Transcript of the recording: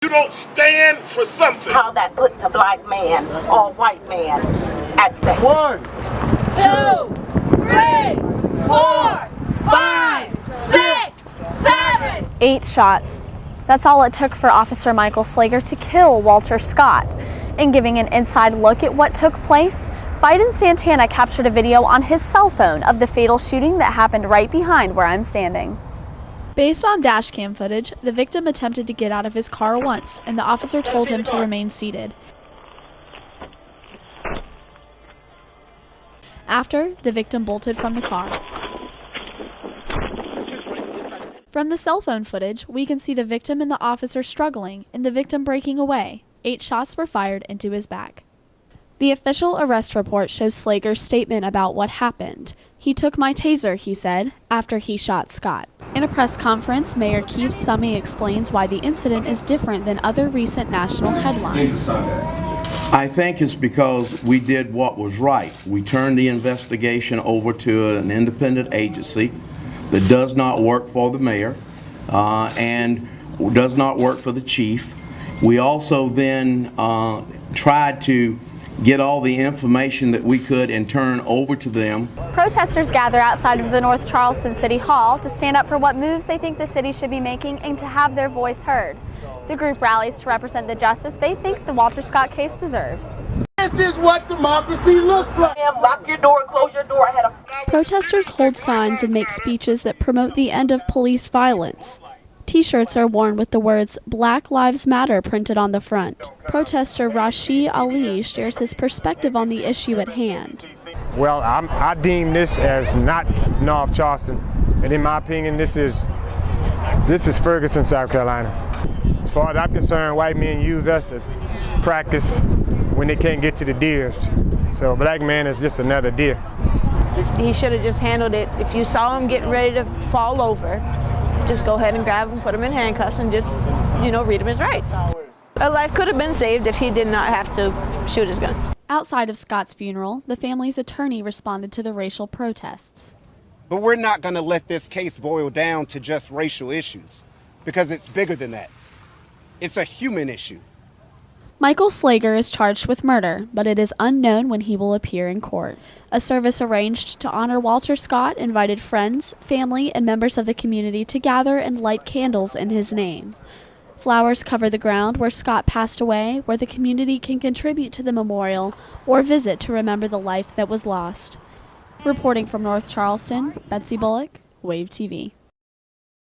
you don't stand for something. How that puts a black man or white man at stake. 1, 2, 3, 4, 5, 6, 7. 8 shots. That's all it took for Officer Michael Slager to kill Walter Scott. In giving an inside look at what took place, Biden Santana captured a video on his cell phone of the fatal shooting that happened right behind where I'm standing. Based on dash cam footage, the victim attempted to get out of his car once, and the officer told him to remain seated. After, the victim bolted from the car. From the cell phone footage, we can see the victim and the officer struggling and the victim breaking away. 8 shots were fired into his back. The official arrest report shows Slager's statement about what happened. "He took my taser," he said, after he shot Scott. In a press conference, Mayor Keith Summy explains why the incident is different than other recent national headlines. I think it's because we did what was right. We turned the investigation over to an independent agency that does not work for the mayor and does not work for the chief. We also then tried to get all the information that we could and turn over to them. Protesters gather outside of the North Charleston City Hall to stand up for what moves they think the city should be making and to have their voice heard. The group rallies to represent the justice they think the Walter Scott case deserves. This is what democracy looks like. Lock your door, close your door. I had a Protesters hold signs and make speeches that promote the end of police violence. T-shirts are worn with the words "Black Lives Matter" printed on the front. Protester Rashid Ali shares his perspective on the issue at hand. Well, I deem this as not North Charleston, and in my opinion, this is Ferguson, South Carolina. As far as I'm concerned, white men use us as practice when they can't get to the deers. So a black man is just another deer. He should have just handled it. If you saw him getting ready to fall over, just go ahead and grab him, put him in handcuffs, and just, read him his rights. A life could have been saved if he did not have to shoot his gun. Outside of Scott's funeral, the family's attorney responded to the racial protests. But we're not going to let this case boil down to just racial issues, because it's bigger than that. It's a human issue. Michael Slager is charged with murder, but it is unknown when he will appear in court. A service arranged to honor Walter Scott invited friends, family, and members of the community to gather and light candles in his name. Flowers cover the ground where Scott passed away, where the community can contribute to the memorial or visit to remember the life that was lost. Reporting from North Charleston, Betsy Bullock, Wave TV.